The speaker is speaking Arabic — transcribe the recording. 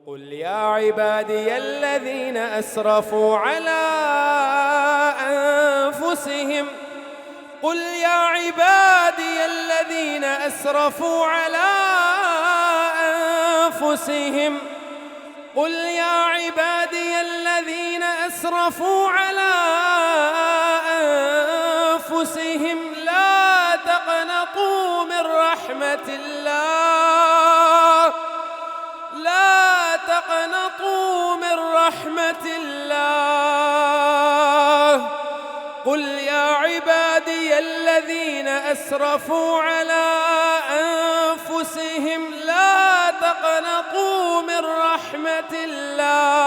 قل يا عبادي الذين أسرفوا على أنفسهم قل يا عبادي الذين أسرفوا على أنفسهم قل يا عبادي الذين أسرفوا على أنفسهم لا تقنطوا من رحمة الله لا تقنطوا من رحمة الله قل يا عبادي الذين أسرفوا على أنفسهم لا تقنطوا من رحمة الله